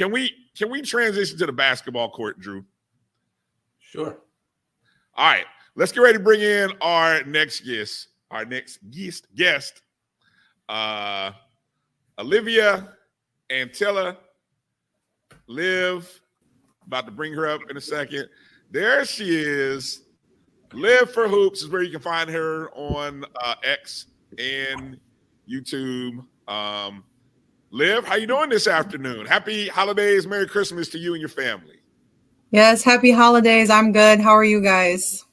Can we transition to the basketball court, Drew? Sure. All right. Let's get ready to bring in our next guest. Olivia Antilla. Liv, about to bring her up in a second. There she is. LivForHoops is where you can find her on X and YouTube. Liv, how you doing this afternoon? Happy holidays, Merry Christmas to you and your family. Yes, happy holidays. I'm good. How are you guys?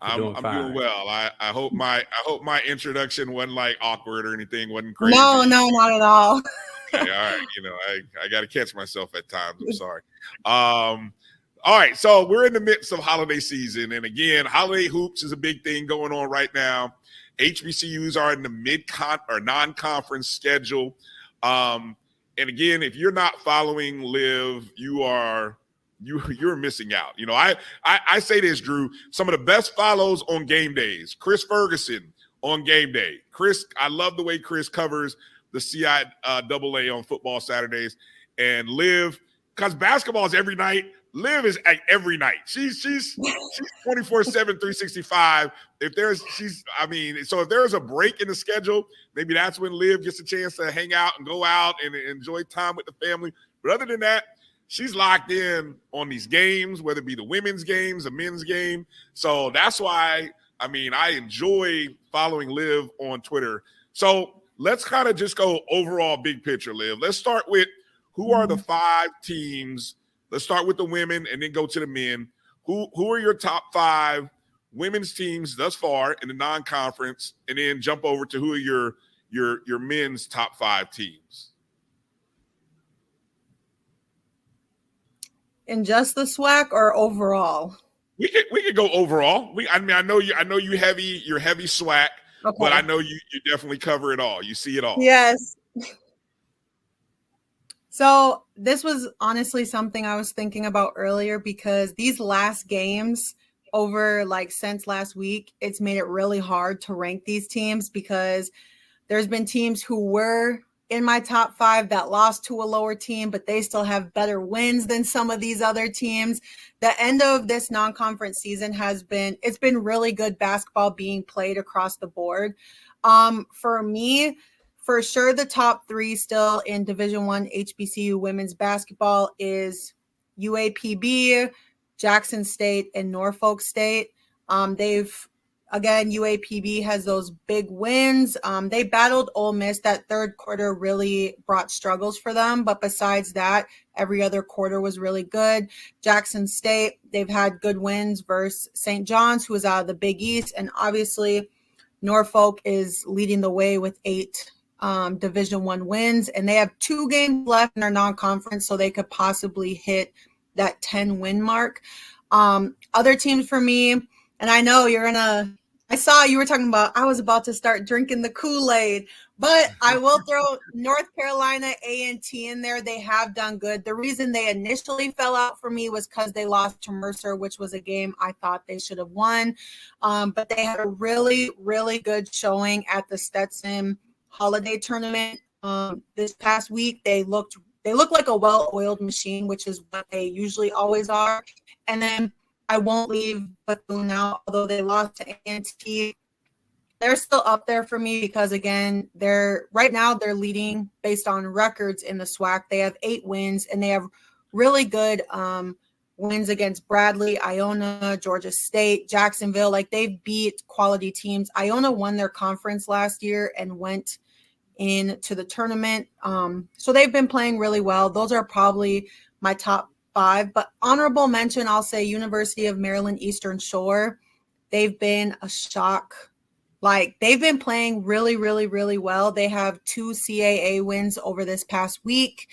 I'm doing well. I hope my introduction wasn't like awkward or anything, wasn't crazy. No, not at all. Okay, all right. You know, I got to catch myself at times. I'm sorry. All right, so we're in the midst of holiday season, and again, holiday hoops is a big thing going on right now. HBCUs are in the non-conference schedule, and again, if you're not following Liv, you're missing out. You know, I say this, Drew. Some of the best follows on game days. Chris Ferguson on game day. Chris, I love the way Chris covers the CIAA on football Saturdays, and Liv, because basketball is every night. Liv is every night. She's 24/7, 365. If there's a break in the schedule, maybe that's when Liv gets a chance to hang out and go out and enjoy time with the family. But other than that, she's locked in on these games, whether it be the women's games, the men's game. So that's why, I enjoy following Liv on Twitter. So let's kind of just go overall big picture, Liv. Let's start with who are the 5 teams. Let's start with the women and then go to the men. Who are your top 5 women's teams thus far in the non-conference, and then jump over to who are your men's top 5 teams? In just the SWAC or overall? We could go overall. I know you're heavy SWAC, okay, but I know you definitely cover it all. You see it all. Yes. So this was honestly something I was thinking about earlier, because these last games since last week, it's made it really hard to rank these teams, because there's been teams who were in my top 5 that lost to a lower team, but they still have better wins than some of these other teams. The end of this non-conference season it's been really good basketball being played across the board. For me, for sure, the top 3 still in Division I HBCU women's basketball is UAPB, Jackson State, and Norfolk State. UAPB has those big wins. They battled Ole Miss. That third quarter really brought struggles for them. But besides that, every other quarter was really good. Jackson State, they've had good wins versus St. John's, who is out of the Big East. And obviously, Norfolk is leading the way with 8 Division I wins, and they have 2 games left in their non-conference, so they could possibly hit that 10-win mark. Other teams for me, and I know I saw you were talking about, I was about to start drinking the Kool-Aid, but I will throw North Carolina A&T in there. They have done good. The reason they initially fell out for me was because they lost to Mercer, which was a game I thought they should have won. But they had a really, really good showing at the Stetson Holiday Tournament this past week. They looked like a well-oiled machine, which is what they usually always are. And then I won't leave Bethune out, although they lost to A&T. They're still up there for me because, again, they're leading based on records in the SWAC. They have 8 wins, and they have really good wins against Bradley, Iona, Georgia State, Jacksonville. Like, they've beat quality teams. Iona won their conference last year and went into the tournament. So they've been playing really well. Those are probably my top 5. But honorable mention, I'll say University of Maryland Eastern Shore. They've been a shock. Like, they've been playing really, really, really well. They have 2 CAA wins over this past week.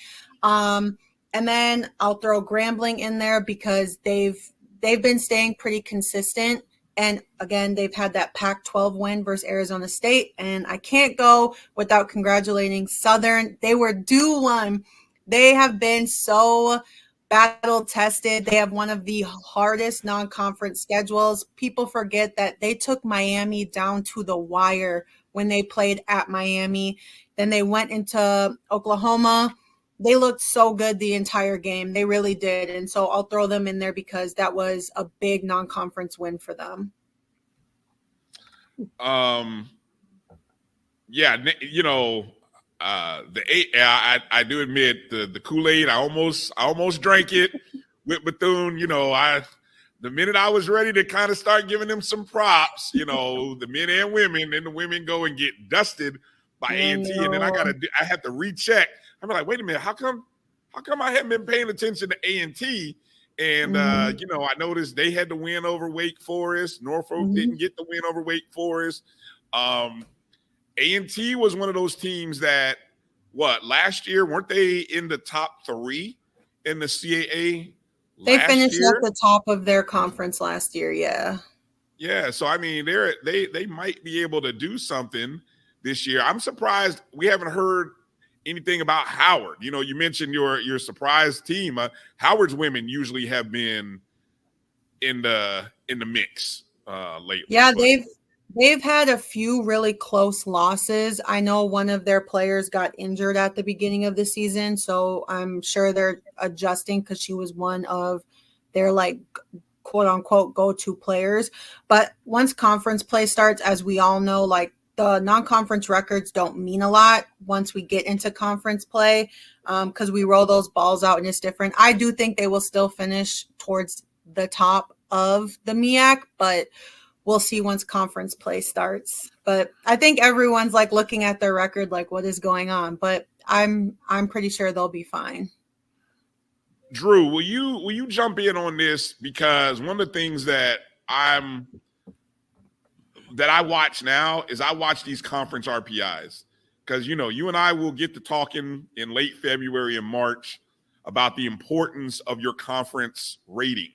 And then I'll throw Grambling in there because they've been staying pretty consistent. And again, they've had that Pac-12 win versus Arizona State. And I can't go without congratulating Southern. They were due one. They have been so battle tested. They have one of the hardest non-conference schedules. People forget that they took Miami down to the wire when they played at Miami. Then they went into Oklahoma. They looked so good the entire game. They really did. And so I'll throw them in there because that was a big non-conference win for them. Yeah, I do admit the Kool-Aid, I almost drank it with Bethune. The minute I was ready to kind of start giving them some props, the men and women, and the women go and get dusted by A&T, and then I have to recheck. I'm like, wait a minute, how come I haven't been paying attention to A&T? And I noticed they had the win over Wake Forest. Norfolk didn't get the win over Wake Forest. A&T was one of those teams that, last year, weren't they in the top 3 in the CAA? They finished at the top of their conference last year, yeah. Yeah, so I mean, they might be able to do something this year. I'm surprised we haven't heard anything about Howard. You mentioned your surprise team. Howard's women usually have been in the mix lately. Yeah, they've had a few really close losses. I know one of their players got injured at the beginning of the season, so I'm sure they're adjusting because she was one of their quote unquote go-to players. But once conference play starts, as we all know, the non-conference records don't mean a lot once we get into conference play because we roll those balls out and it's different. I do think they will still finish towards the top of the MEAC, but we'll see once conference play starts. But I think everyone's looking at their record, what is going on? But I'm pretty sure they'll be fine. Drew, will you jump in on this? Because one of the things that I watch now is I watch these conference RPIs. Because you and I will get to talking in late February and March about the importance of your conference rating.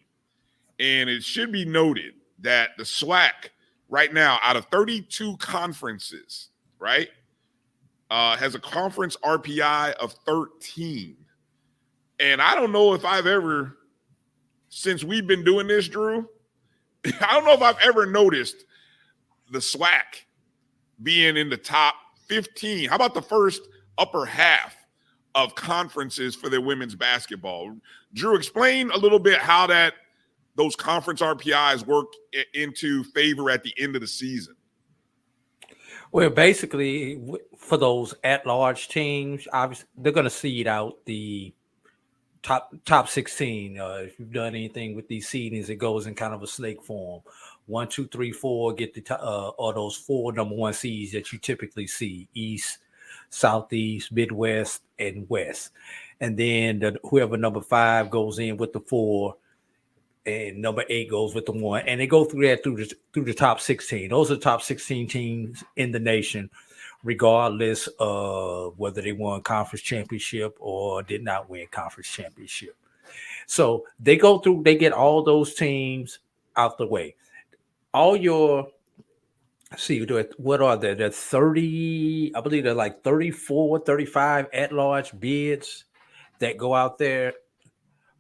And it should be noted that the SWAC right now, out of 32 conferences, right, has a conference RPI of 13. And I don't know if I've ever, since we've been doing this, Drew, I don't know if I've ever noticed the SWAC being in the top 15. How about the first upper half of conferences for their women's basketball? Drew, explain a little bit how those conference RPIs work into favor at the end of the season. Well, basically, for those at-large teams, obviously they're going to seed out the top 16. If you've done anything with these seedings, it goes in kind of a snake form. 1, 2, 3, 4 get or those 4 number 1 seeds that you typically see: East, Southeast, Midwest, and West. And then whoever number 5 goes in with the 4. And number 8 goes with the 1, and they go through that through the top 16. Those are the top 16 teams in the nation, regardless of whether they won conference championship or did not win conference championship. So they go through, they get all those teams out the way. All your, what are there? There are 30, I believe they're 34, 35 at-large bids that go out there.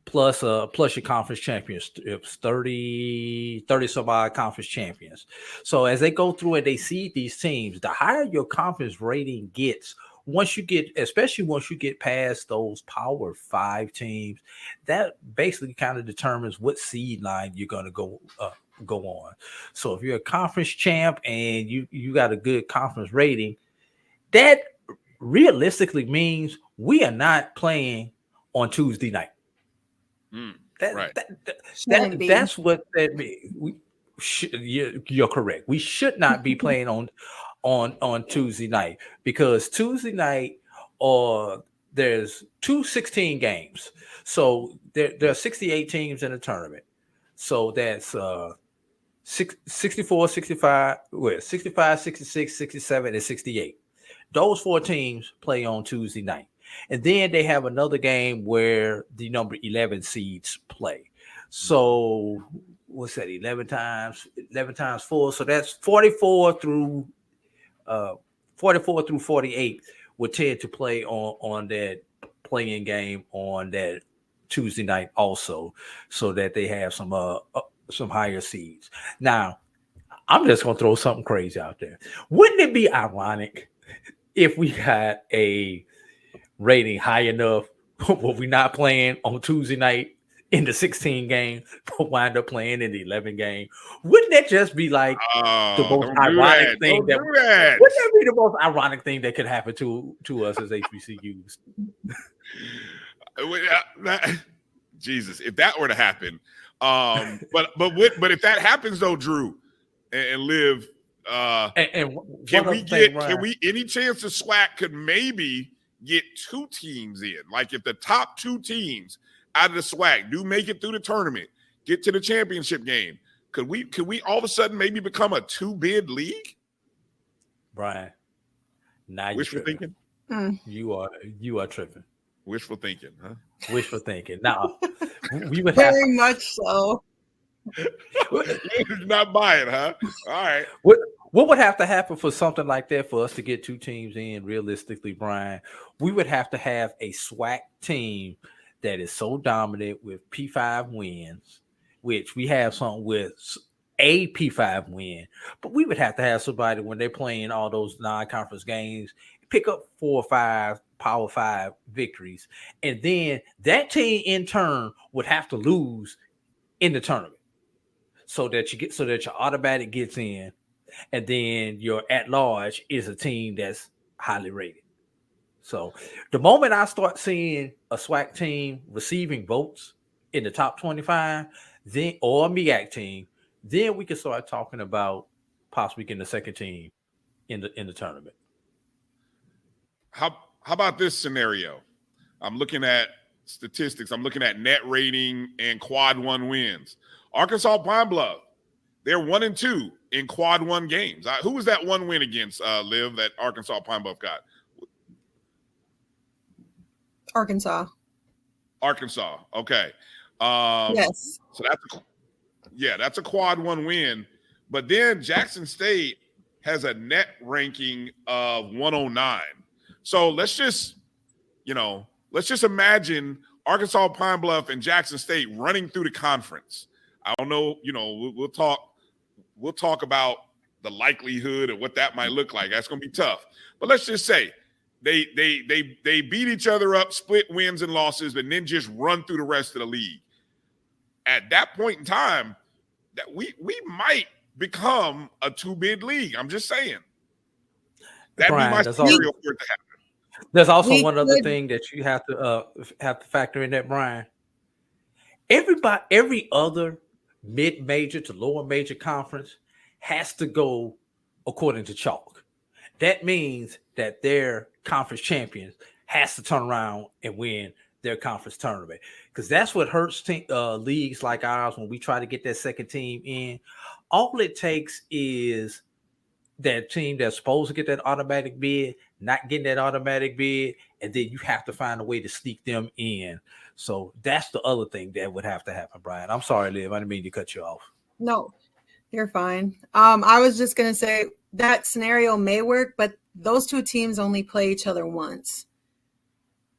Plus your conference champions, 30 some odd conference champions. So as they go through and they see these teams, the higher your conference rating gets, especially once you get past those Power 5 teams, that basically kind of determines what seed line you're going to go on. So if you're a conference champ and you got a good conference rating, that realistically means we are not playing on Tuesday night. That's what that means. You're correct. We should not be playing on Tuesday night, because Tuesday night there's 16 games. So there are 68 teams in the tournament. So that's 64, 65, 66, 67, and 68. Those 4 teams play on Tuesday night. And then they have another game where the number 11 seeds play. So what's that? 11 times 4. So that's 44 through 48 would tend to play on that playing game on that Tuesday night also, so that they have some higher seeds. Now, I'm just going to throw something crazy out there. Wouldn't it be ironic if we had a rating high enough But we're not playing on Tuesday night in the 16 game, but wind up playing in the 11 game. Wouldn't that just be like the most don't do ironic that. thing Don't that do that. wouldn't that be the most ironic thing that could happen to us as HBCUs? Jesus, if that were to happen. But if that happens though, Drew and Liv, can we any chance the SWAC could maybe get 2 teams in? Like if the top 2 teams out of the SWAC do make it through the tournament, get to the championship game, could we all of a sudden maybe become a 2-bid league? Bryan, now you're wishful thinking. You are tripping. Wishful thinking, huh? Wishful thinking. Now we would very much so. Not buying, huh? All right. What would have to happen for something like that for us to get 2 teams in? Realistically, Bryan, we would have to have a SWAC team that is so dominant with P5 wins, which we have something with a P5 win, but we would have to have somebody when they're playing all those non-conference games pick up 4 or 5 Power 5 victories, and then that team in turn would have to lose in the tournament so that your automatic gets in, and then your at-large is a team that's highly rated. So the moment I start seeing a SWAC team receiving votes in the top 25, then or a MEAC team, then we can start talking about possibly getting the second team in the tournament. How about this scenario? I'm looking at statistics. I'm looking at net rating and quad 1 wins. Arkansas Pine Bluff, they're 1-2 in quad 1 games. Who was that 1 win against, Liv, that Arkansas Pine Bluff got? Arkansas. Okay. Yes. So that's a quad 1 win. But then Jackson State has a net ranking of 109. So let's just imagine Arkansas Pine Bluff and Jackson State running through the conference. I don't know, we'll talk about the likelihood of what that might look like. That's going to be tough. But let's just say they beat each other up, split wins and losses, and then just run through the rest of the league. At that point in time, that we might become a 2-bid league. I'm just saying. That'd be my scenario for it to happen. There's also one other thing that you have to factor in that, Bryan. Every other mid-major to lower major conference has to go according to chalk. That means that their conference champions has to turn around and win their conference tournament, because that's what hurts leagues like ours when we try to get that second team in. All it takes is that team that's supposed to get that automatic bid not getting that automatic bid, and then you have to find a way to sneak them in. So that's the other thing that would have to happen, Bryan. I'm sorry, Liv. I didn't mean to cut you off. No, you're fine. I was just going to say that scenario may work, but those 2 teams only play each other once.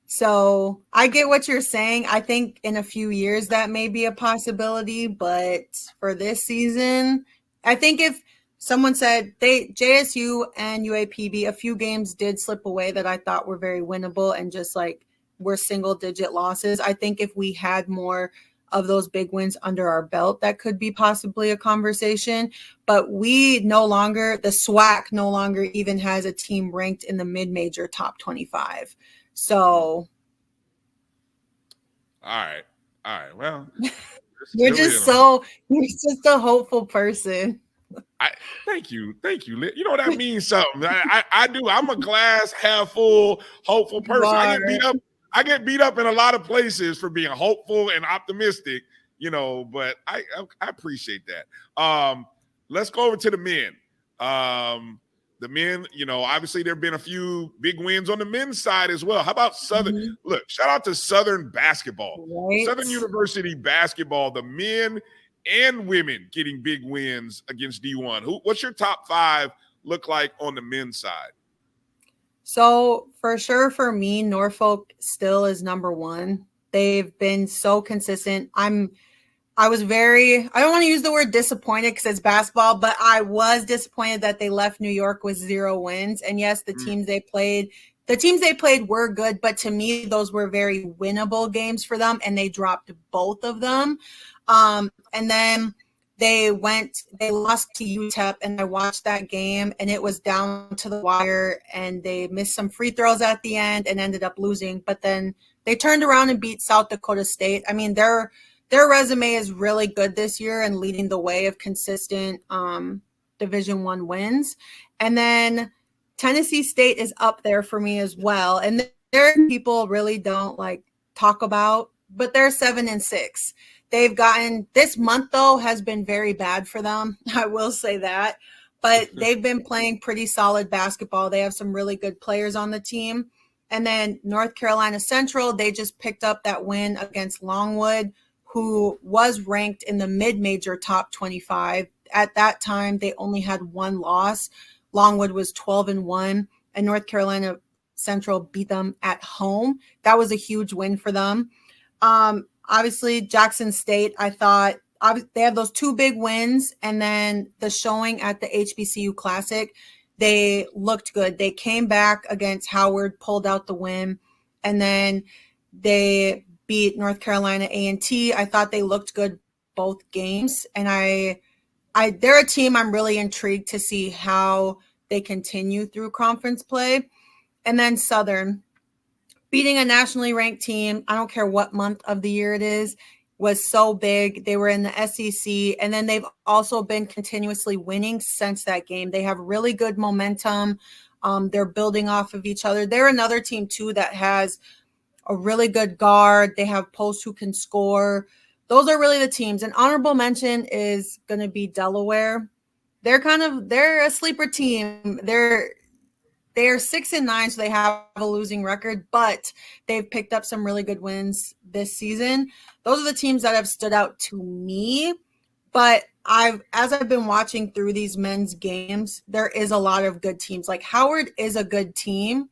So I get what you're saying. I think in a few years that may be a possibility, but for this season, I think if someone said JSU and UAPB, a few games did slip away that I thought were very winnable and just like were single-digit losses. I think if we had more of those big wins under our belt, that could be possibly a conversation. But the SWAC no longer even has a team ranked in the mid-major top 25. So. All right. Well, you're just a hopeful person. Thank you. You know that means something. I do. I'm a glass half full, hopeful person. I get beat up in a lot of places for being hopeful and optimistic. But I appreciate that. Let's go over to the men. The men, obviously there have been a few big wins on the men's side as well. How about Southern? Mm-hmm. Look, shout out to Southern basketball, right? Southern University basketball, the men and women getting big wins against D1. What's your top 5 look like on the men's side? So for sure, for me, Norfolk still is number 1. They've been so consistent. I don't want to use the word disappointed because it's basketball, but I was disappointed that they left New York with 0 wins. And yes, the teams they played the teams they played were good, but to me, those were very winnable games for them, and they dropped both of them. And then they lost to UTEP, and I watched that game, and it was down to the wire, and they missed some free throws at the end and ended up losing. But then they turned around and beat South Dakota State. I mean, their resume is really good this year and leading the way of consistent Division I wins. And then Tennessee State is up there for me as well. And there people really don't like talk about, but they're 7-6. They've gotten, this month though has been very bad for them. I will say that, but they've been playing pretty solid basketball. They have some really good players on the team. And then North Carolina Central, they just picked up that win against Longwood, who was ranked in the mid-major top 25. At that time, they only had one loss. Longwood was 12-1, and North Carolina Central beat them at home. That was a huge win for them. Obviously, Jackson State, I thought they have those two big wins, and then the showing at the HBCU Classic, they looked good. They came back against Howard, pulled out the win, and then they beat North Carolina A&T. I thought they looked good both games, and they're a team I'm really intrigued to see how they continue through conference play. And then Southern, beating a nationally ranked team, I don't care what month of the year it is, was so big. They were in the SEC, and then they've also been continuously winning since that game. They have really good momentum. They're building off of each other. They're another team, too, that has a really good guard. They have posts who can score. Those are really the teams. An honorable mention is going to be Delaware. They're a sleeper team. They're 6-9, so they have a losing record, but they've picked up some really good wins this season. Those are the teams that have stood out to me. But as I've been watching through these men's games, there is a lot of good teams. Like Howard is a good team,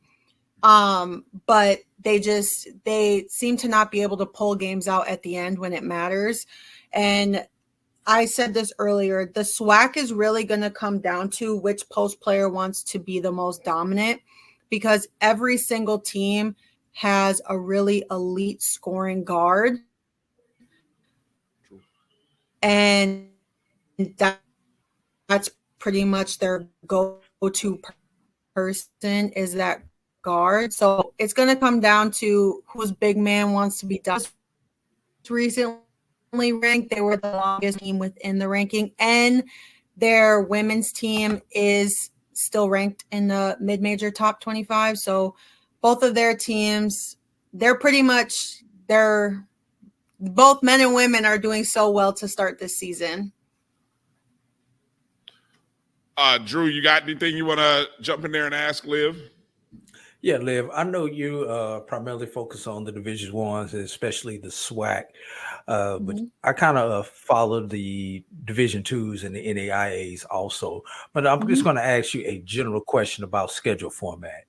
but they seem to not be able to pull games out at the end when it matters. And I said this earlier, the SWAC is really going to come down to which post player wants to be the most dominant, because every single team has a really elite scoring guard. And that's pretty much their go-to person is that guard. So it's going to come down to whose big man wants to be done. Recently ranked, they were the longest team within the ranking, and their women's team is still ranked in the mid-major top 25. So both of their teams, both men and women are doing so well to start this season. Drew, you got anything you want to jump in there and ask Liv? Yeah, Liv, I know you primarily focus on the Division Ones, especially the SWAC, but I kind of follow the Division Twos and the NAIAs also. But I'm just going to ask you a general question about schedule format.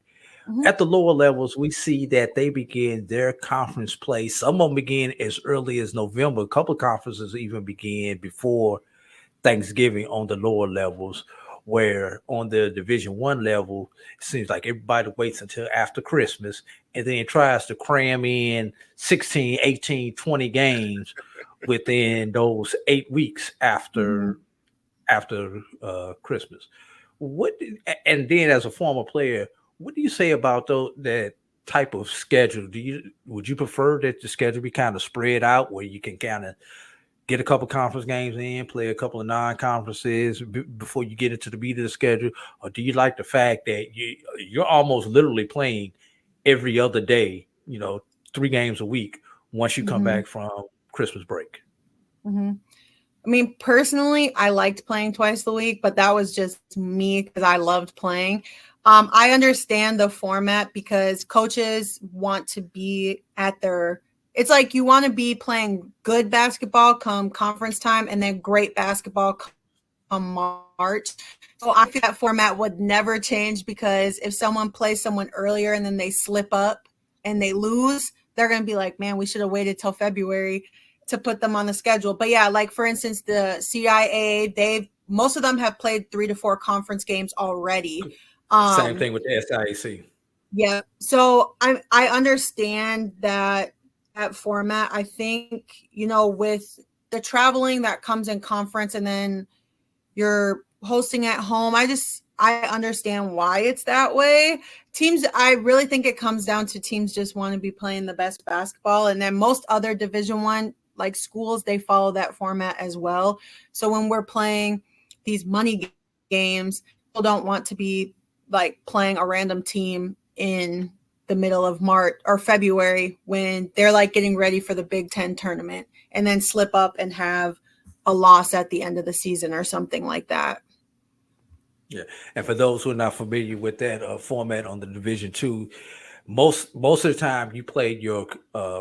At the lower levels, we see that they begin their conference play. Some of them begin as early as November. A couple of conferences even begin before Thanksgiving on the lower levels, where on the Division I level, it seems like everybody waits until after Christmas and then tries to cram in 16, 18, 20 games within those 8 weeks after Christmas. And then as a former player, what do you say about that type of schedule? Would you prefer that the schedule be kind of spread out where you can kind of get a couple conference games in, play a couple of non-conferences before you get into the beat of the schedule? Or do you like the fact that you're almost literally playing every other day, 3 games a week once you come back from Christmas break? I mean, personally, I liked playing twice a week, but that was just me because I loved playing. I understand the format because coaches want to be it's like you want to be playing good basketball come conference time and then great basketball come March. So I feel that format would never change, because if someone plays someone earlier and then they slip up and they lose, they're going to be like, man, we should have waited till February to put them on the schedule. But yeah, like for instance, the CIA, most of them have played 3 to 4 conference games already. Same thing with the SIAC. Yeah. So I understand that format. I think, with the traveling that comes in conference and then you're hosting at home, I understand why it's that way. Teams, I really think it comes down to teams just want to be playing the best basketball. And then most other Division I, like schools, they follow that format as well. So when we're playing these money games, people don't want to be like playing a random team in the middle of March or February when they're like getting ready for the Big Ten tournament and then slip up and have a loss at the end of the season or something like that. Yeah, and for those who are not familiar with that format on the Division II, most of the time you played your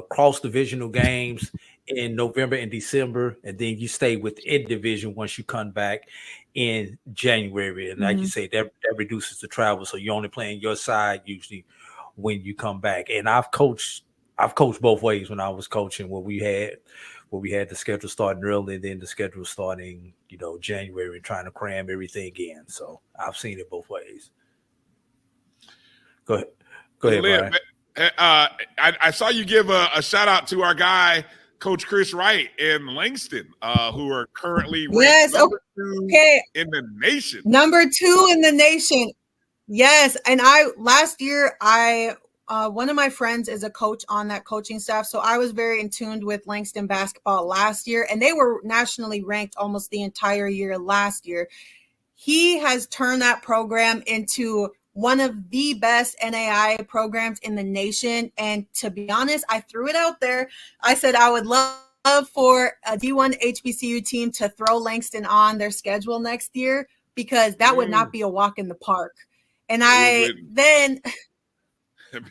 cross divisional games in November and December, and then you stay within division once you come back in January. And like you say, that reduces the travel, so you're only playing your side usually when you come back. And I've coached both ways when I was coaching, where we had the schedule starting early and then the schedule starting, January, and trying to cram everything in. So I've seen it both ways. Go ahead, Brian. I saw you give a shout out to our guy, Coach Chris Wright in Langston, who are currently ranked number 2 in the nation. Number 2 in the nation. Yes. And last year, one of my friends is a coach on that coaching staff. So I was very in tune with Langston basketball last year, and they were nationally ranked almost the entire year last year. He has turned that program into one of the best NAI programs in the nation. And to be honest, I threw it out there. I said I would love for a D1 HBCU team to throw Langston on their schedule next year, because that would not be a walk in the park. And it'd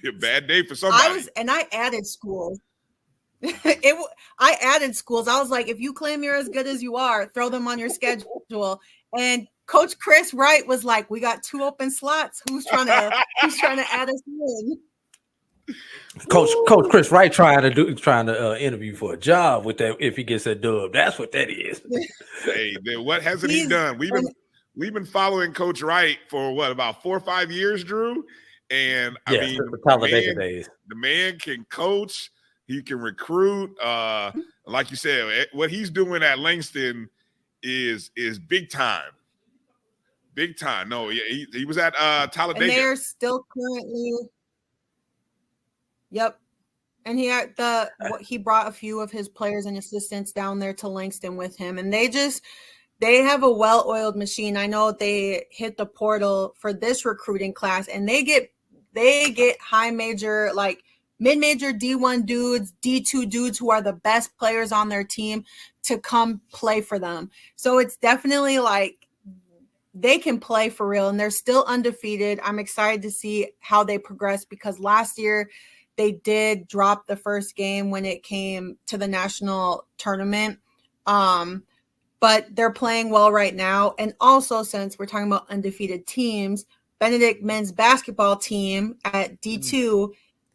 be a bad day for somebody. I added schools. I added schools. I was like, if you claim you're as good as you are, throw them on your schedule. And Coach Chris Wright was like, we got 2 open slots. Who's trying to add us in? Coach Chris Wright trying to interview for a job with that if he gets that dub. That's what that is. Hey, what hasn't he done? We've been following Coach Wright for about 4 or 5 years, Drew. And I mean, the man can coach, he can recruit. Like you said, what he's doing at Langston is big time. Big time. No, he was at Talladega. And they're still currently. Yep. And he brought a few of his players and assistants down there to Langston with him. And they have a well-oiled machine. I know they hit the portal for this recruiting class, and they get high major, like mid-major D1 dudes, D2 dudes who are the best players on their team to come play for them. So it's definitely like they can play for real, and they're still undefeated. I'm excited to see how they progress, because last year they did drop the first game when it came to the national tournament. But they're playing well right now. And also, since we're talking about undefeated teams, Benedict men's basketball team at D2,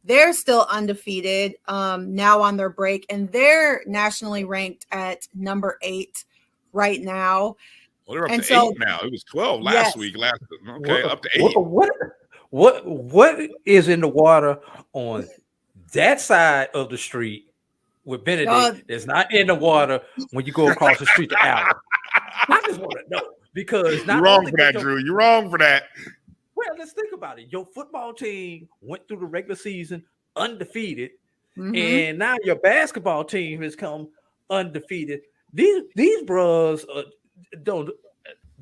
they're still undefeated now on their break, and they're nationally ranked at number 8 right now. Well, they're up to 8 now. It was 12 last week. Up to 8. What is in the water on that side of the street with Benedict that's not in the water when you go across the street to Allen? I just want to know, because you're wrong for that, Drew. You're wrong for that. Well, let's think about it. Your football team went through the regular season undefeated, and now your basketball team has come undefeated. These bros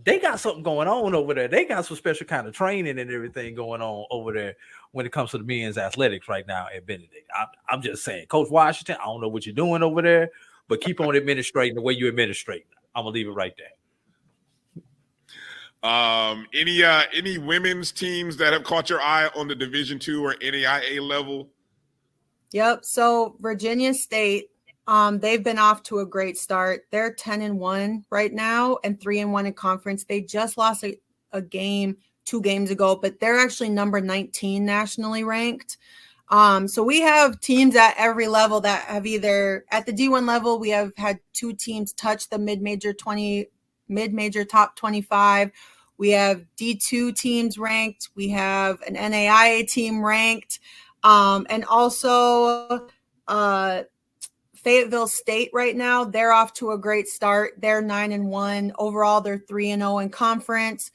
they got something going on over there. They got some special kind of training and everything going on over there when it comes to the men's athletics right now at Benedict. I'm just saying, Coach Washington, I don't know what you're doing over there, but keep on administrating the way you administrate. I'm gonna leave it right there. Any women's teams that have caught your eye on the Division II or NAIA level? Yep. So Virginia State, they've been off to a great start. They're 10-1 right now and 3-1 in conference. They just lost a game 2 games ago, but they're actually number 19 nationally ranked. So we have teams at every level that have either at the D1 level, we have had 2 teams touch the mid-major top 25. We have D2 teams ranked. We have an NAIA team ranked. And also Fayetteville State right now, they're off to a great start. They're 9-1. Overall, they're 3-0 in conference.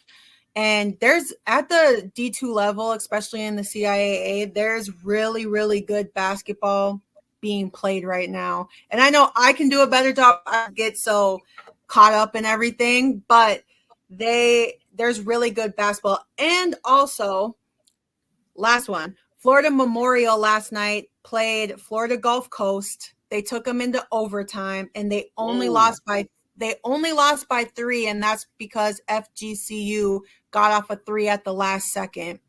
And there's at the D2 level, especially in the CIAA, there's really, really good basketball being played right now. And I know I can do a better job. I get so caught up in everything, but there's really good basketball. And also, last one, Florida Memorial last night played Florida Gulf Coast. They took them into overtime, and they only lost by 3, and that's because FGCU got off a 3 at the last second.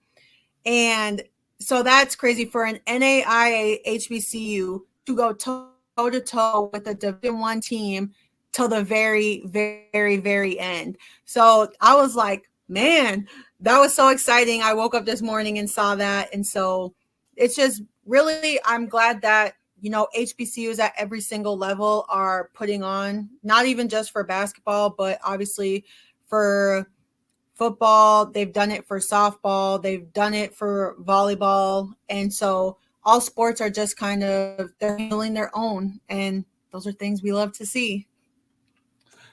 And so that's crazy for an NAIA HBCU to go toe-to-toe with a Division I team till the very, very, very end. So I was like, man, that was so exciting. I woke up this morning and saw that. And so it's just really, I'm glad that, HBCUs at every single level are putting on, not even just for basketball, but obviously for football. They've done it for softball. They've done it for volleyball. And so all sports are just they're handling their own. And those are things we love to see.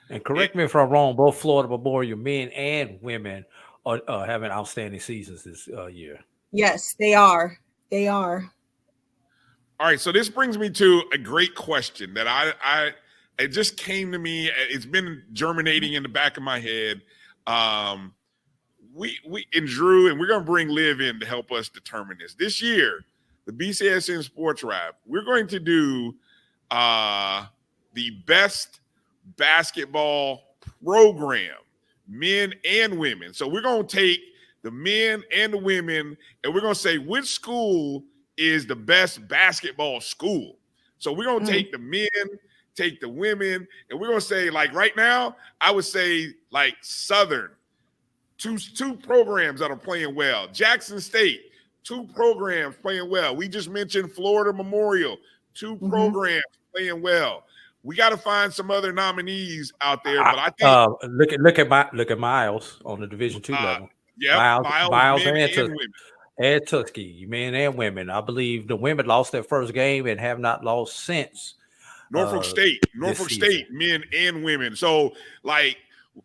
And correct me if I'm wrong, both Florida Memorial men and women are having outstanding seasons this year. Yes, they are. They are. All right, so this brings me to a great question that it just came to me. It's been germinating in the back of my head. We and Drew, and we're going to bring Liv in to help us determine this. This year, the BCSN SportsWrap, we're going to do the best basketball program, men and women. So we're going to take the men and the women, and we're going to say which school is the best basketball school. So we're going to take the men, take the women, and we're going to say, like right now, I would say like Southern, two programs that are playing well. Jackson State, 2 programs playing well. We just mentioned Florida Memorial, 2 programs playing well. We got to find some other nominees out there, but I think look at Miles on the Division II level. Yeah, Miles and women. And Tuskegee, men and women. I believe the women lost their first game and have not lost since. Norfolk State, men and women. So like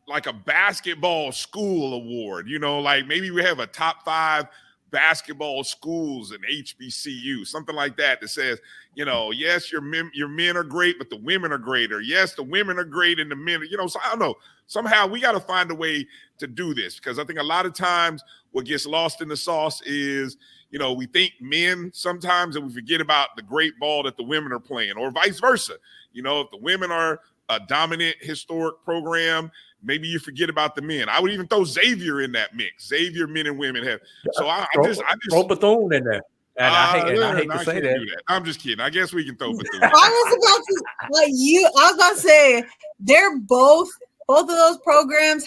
a basketball school award, like maybe we have a top 5 basketball schools in HBCU, something like that says, yes, your men are great, but the women are greater. Yes, the women are great and the men, so I don't know. Somehow we got to find a way to do this, because I think a lot of times what gets lost in the sauce is, we think men sometimes and we forget about the great ball that the women are playing, or vice versa. If the women are a dominant historic program, maybe you forget about the men. I would even throw Xavier in that mix. Xavier, men and women have. So I just throw Bethune in there. And I hate to say that. I'm just kidding. I guess we can throw Bethune. I was about to say they're both of those programs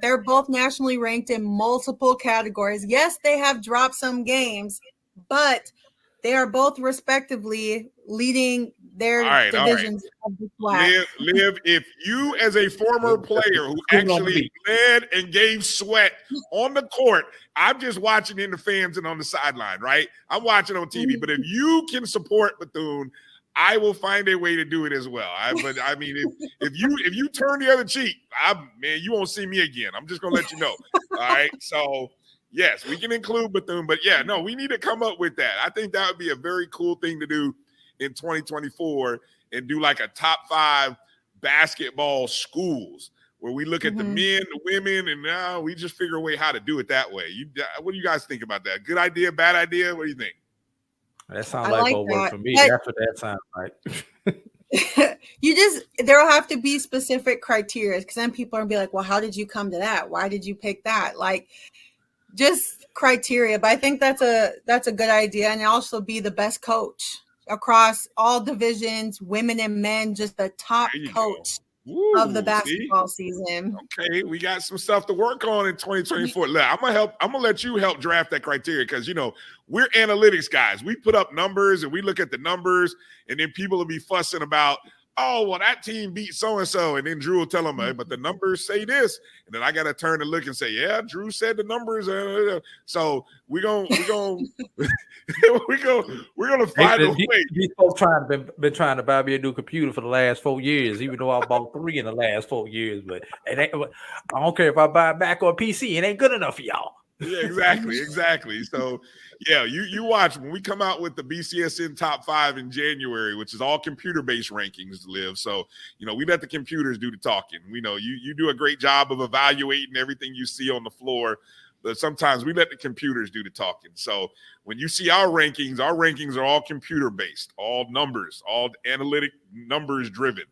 they're both nationally ranked in multiple categories. Yes, they have dropped some games, but they are both respectively leading their divisions of the flag. Liv, if you as a former player who actually bled and gave sweat on the court, I'm just watching in the fans and on the sideline, right? I'm watching on TV, but if you can support Bethune, I will find a way to do it as well. If you turn the other cheek, you won't see me again. I'm just gonna let you know. All right. So yes, we can include Bethune, but we need to come up with that. I think that would be a very cool thing to do in 2024 and do like a top 5 basketball schools where we look at the men, the women, and now we just figure a way how to do it that way. What do you guys think about that? Good idea, bad idea? What do you think? That sounds like what worked for me. That's what that sounds like. There'll have to be specific criteria, because then people are gonna be like, well, how did you come to that? Why did you pick that? Like, just criteria. But I think that's a good idea. And also be the best coach across all divisions, women and men, just the top coach of the basketball season. Okay, we got some stuff to work on in 2024. Look, I'm gonna let you help draft that criteria, because we're analytics guys. We put up numbers and we look at the numbers, and then people will be fussing about, oh, well, that team beat so-and-so. And then Drew will tell them, hey, but the numbers say this. And then I got to turn and look and say, yeah, Drew said the numbers. So we're going to find a way. These folks been trying to buy me a new computer for the last 4 years, even though I bought 3 in the last 4 years. But I don't care if I buy it back on PC. It ain't good enough for y'all. Yeah, exactly. So, yeah, you watch when we come out with the BCSN top 5 in January, which is all computer-based rankings, Liv. So, we let the computers do the talking. We know you do a great job of evaluating everything you see on the floor, but sometimes we let the computers do the talking. So when you see our rankings are all computer-based, all numbers, all analytic numbers driven.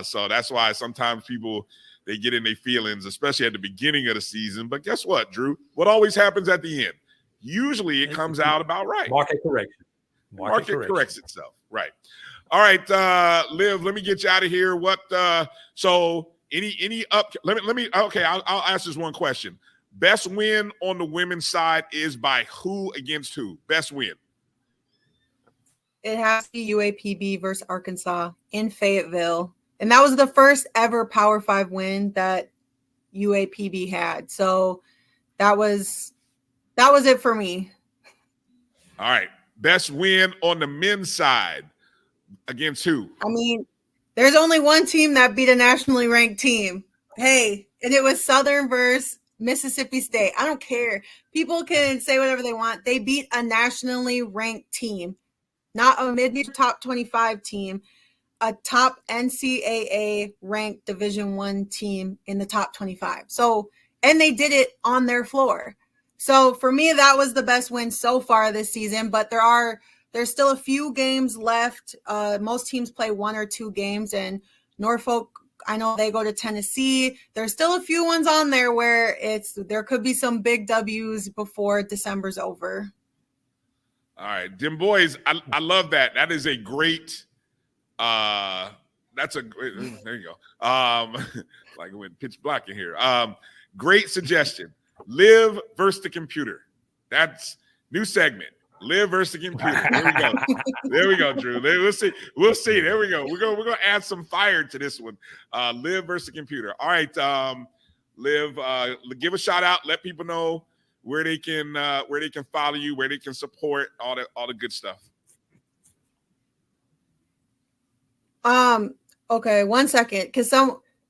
So that's why sometimes people – they get in their feelings, especially at the beginning of the season. But guess what, Drew? What always happens at the end? Usually it comes out about right. Market correction. Market corrects itself. Right. All right, Liv, let me get you out of here. So any up? Let me. Okay, I'll ask this one question. Best win on the women's side is by who against who? Best win. It has to be UAPB versus Arkansas in Fayetteville. And that was the first ever Power 5 win that UAPB had. So that was it for me. All right. Best win on the men's side against who? I mean, there's only one team that beat a nationally ranked team. Hey, and it was Southern versus Mississippi State. I don't care. People can say whatever they want. They beat a nationally ranked team, not a mid-major top 25 team. A top NCAA ranked Division I team in the top 25. So, and they did it on their floor. So for me, that was the best win so far this season, but there's still a few games left. Most teams play 1 or 2 games, and Norfolk, I know they go to Tennessee. There's still a few ones on there where there could be some big W's before December's over. All right, Dim boys, I love that. That is a great there you go. Like it went pitch black in here. Great suggestion. Live versus the computer. That's new segment. Live versus the computer. There we go. There we go, Drew. We'll see. There we go. We're gonna add some fire to this one. Live versus the computer. All right, Liv, give a shout out. Let people know where they can follow you, where they can support all the good stuff. Okay, 1 second.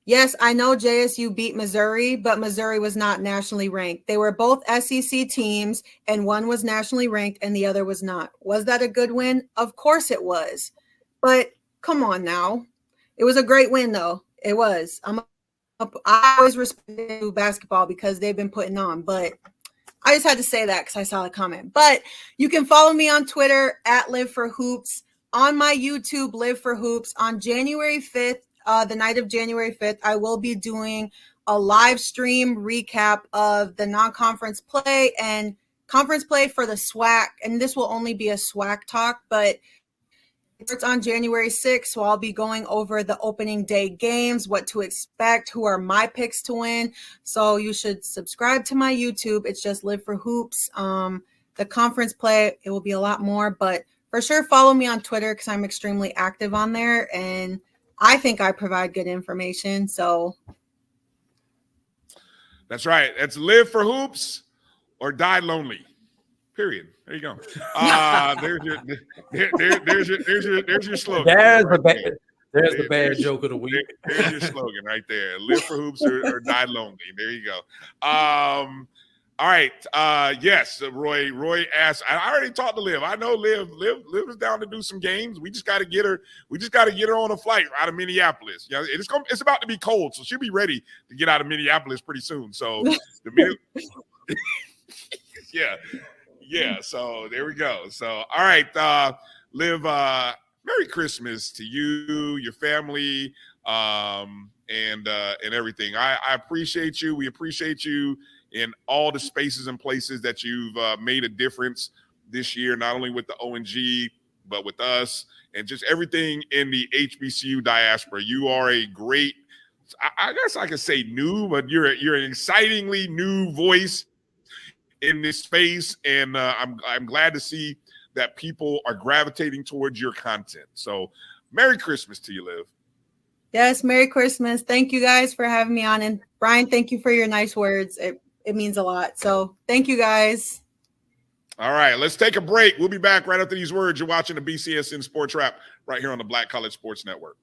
Yes, I know JSU beat Missouri, but Missouri was not nationally ranked. They were both SEC teams, and one was nationally ranked and the other was not. Was that a good win? Of course it was. But come on now. It was a great win, though. It was. I always respect basketball because they've been putting on, but I just had to say that because I saw the comment. But you can follow me on Twitter at LivForHoops. On my YouTube, LivForHoops, on January 5th, the night of January 5th, I will be doing a live stream recap of the non-conference play and conference play for the SWAC. And this will only be a SWAC talk, but it's on January 6th. So I'll be going over the opening day games, what to expect, who are my picks to win. So you should subscribe to my YouTube. It's just LivForHoops. The conference play, it will be a lot more, but for sure, follow me on Twitter because I'm extremely active on there, and I think I provide good information. So that's right. That's Live for Hoops or Die Lonely. Period. There you go. There's your slogan. There's the bad joke of the week. There's your slogan right there. Live for Hoops or Die Lonely. There you go. All right. Yes, Roy asked. I already talked to Liv. I know Liv is down to do some games. We just got to get her. We just got to get her on a flight out of Minneapolis. You know, it's about to be cold, so she'll be ready to get out of Minneapolis pretty soon. So yeah. So there we go. So all right, Liv. Merry Christmas to you, your family, and everything. I appreciate you. We appreciate you in all the spaces and places that you've made a difference this year, not only with the ONG, but with us and just everything in the HBCU diaspora. You are a great, I guess I could say new, but you're an excitingly new voice in this space. And I'm glad to see that people are gravitating towards your content. So Merry Christmas to you, Liv. Yes, Merry Christmas. Thank you guys for having me on. And Bryan, thank you for your nice words. It means a lot. So thank you guys. All right, let's take a break. We'll be back right after these words. You're watching the BCSN Sports Wrap right here on the Black College Sports Network.